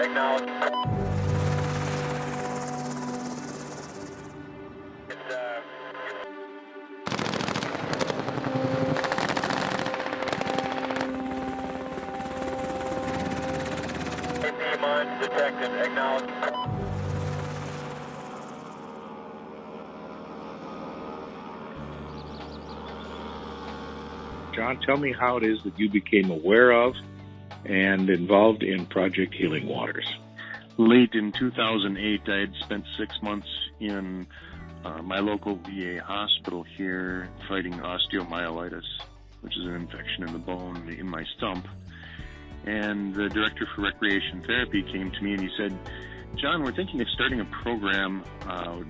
acknowledged. AP mine detected, acknowledged. John, tell me how it is that you became aware of and involved in Project Healing Waters. Late in 2008, I had spent 6 months in my local VA hospital here fighting osteomyelitis, which is an infection in the bone in my stump. And the director for recreation therapy came to me and he said, "John, we're thinking of starting a program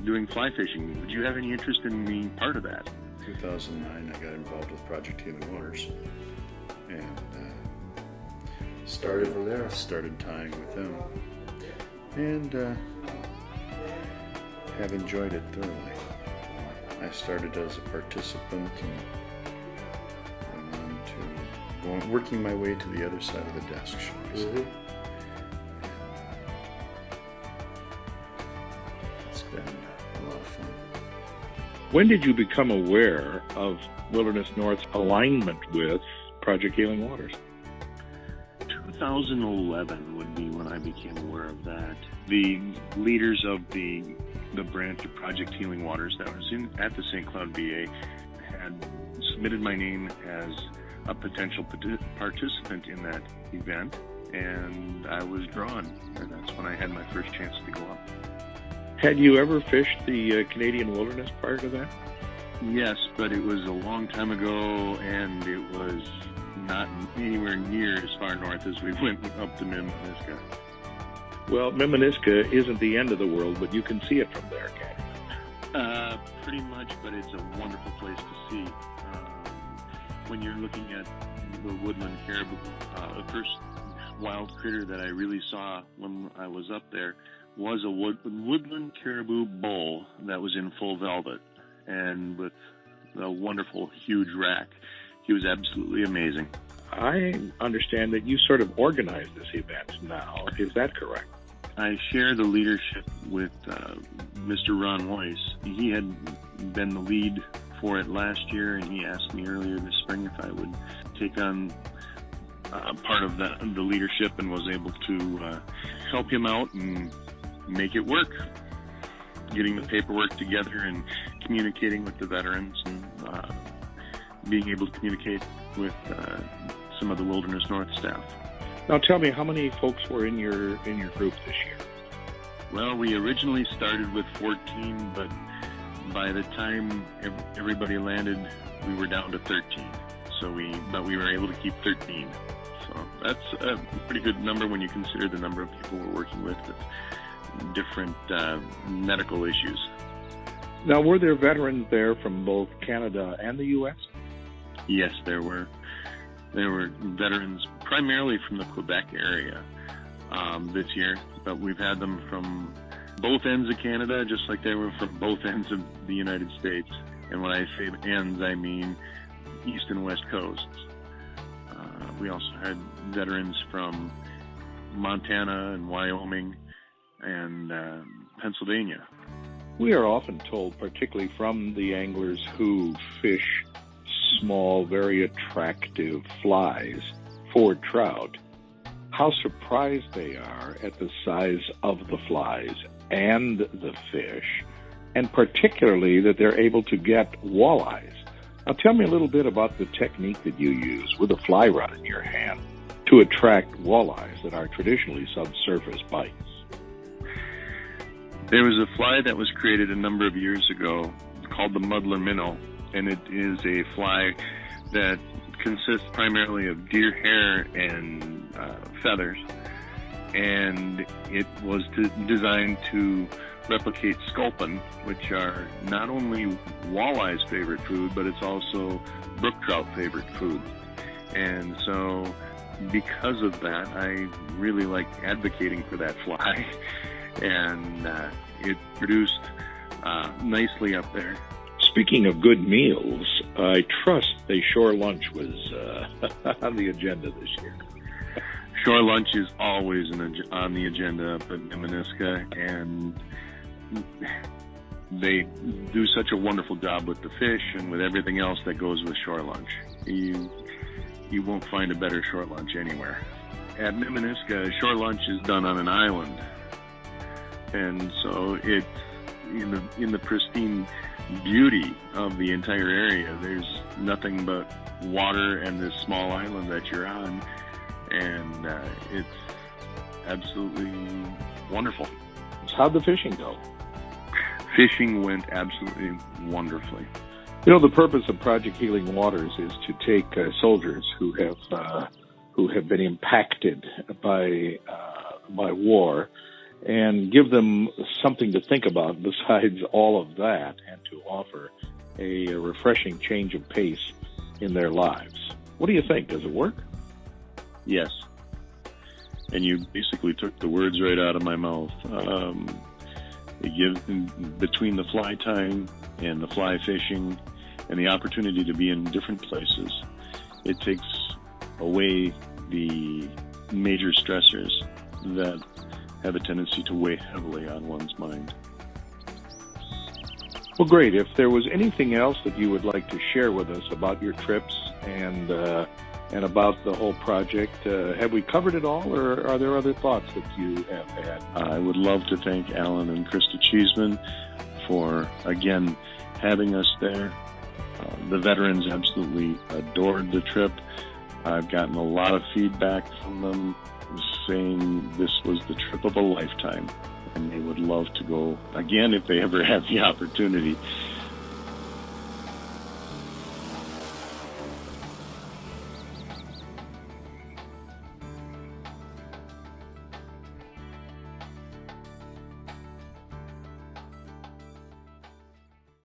doing fly fishing. Would you have any interest in being part of that?" In 2009, I got involved with Project Healing Waters and Started from there. started tying with them, and have enjoyed it thoroughly. I started as a participant and went on to working my way to the other side of the desk, shall we say. Mm-hmm. It's been a lot of fun. When did you become aware of Wilderness North's alignment with Project Healing Waters? 2011 would be when I became aware of that. The leaders of the branch of Project Healing Waters that was at the St. Cloud VA had submitted my name as a potential participant in that event, and I was drawn, and that's when I had my first chance to go up. Had you ever fished the Canadian wilderness prior to that? Yes, but it was a long time ago, and it was not anywhere near as far north as we went up to Mimiska. Well, Mimiska isn't the end of the world, but you can see it from there, can't you? Pretty much, but it's a wonderful place to see. When you're looking at the woodland caribou, the first wild critter that I really saw when I was up there was a woodland caribou bull that was in full velvet and with a wonderful huge rack. He was absolutely amazing. I understand that you sort of organize this event now. Is that correct? I share the leadership with Mr. Ron Weiss. He had been the lead for it last year, and he asked me earlier this spring if I would take on part of the leadership, and was able to help him out and make it work. Getting the paperwork together and communicating with the veterans, and being able to communicate with some of the Wilderness North staff. Now tell me, how many folks were in your group this year? Well, we originally started with 14, but by the time everybody landed, we were down to 13. But we were able to keep 13. So that's a pretty good number when you consider the number of people we're working with different medical issues. Now, were there veterans there from both Canada and the U.S.? Yes, there were. There were veterans primarily from the Quebec area this year, but we've had them from both ends of Canada, just like they were from both ends of the United States. And when I say ends, I mean East and West coasts. We also had veterans from Montana and Wyoming and Pennsylvania. We are often told, particularly from the anglers who fish small, very attractive flies for trout, how surprised they are at the size of the flies and the fish, and particularly that they're able to get walleyes. Now tell me a little bit about the technique that you use with a fly rod in your hand to attract walleyes that are traditionally subsurface bites. There was a fly that was created a number of years ago called the muddler minnow, and it is a fly that consists primarily of deer hair and feathers, and it was designed to replicate sculpin, which are not only walleye's favorite food, but it's also brook trout favorite food. And so because of that, I really like advocating for that fly. And it produced nicely up there. Speaking of good meals, I trust the shore lunch was on the agenda this year. Shore lunch is always on the agenda up at Miminisca, and they do such a wonderful job with the fish and with everything else that goes with shore lunch. You won't find a better shore lunch anywhere. At Miminisca, shore lunch is done on an island, and so it's in the pristine beauty of the entire area. There's nothing but water and this small island that you're on, and it's absolutely wonderful. How'd the fishing go? Fishing went absolutely wonderfully. You know, the purpose of Project Healing Waters is to take soldiers who have been impacted by war and give them something to think about besides all of that, and to offer a refreshing change of pace in their lives. What do you think? Does it work? Yes. And you basically took the words right out of my mouth. It gives, between the fly tying and the fly fishing and the opportunity to be in different places, it takes away the major stressors that have a tendency to weigh heavily on one's mind. Well, great. If there was anything else that you would like to share with us about your trips and about the whole project, have we covered it all, or are there other thoughts that you have had? I would love to thank Alan and Krista Cheeseman for, again, having us there. The veterans absolutely adored the trip. I've gotten a lot of feedback from them saying this was the trip of a lifetime, and they would love to go again if they ever have the opportunity.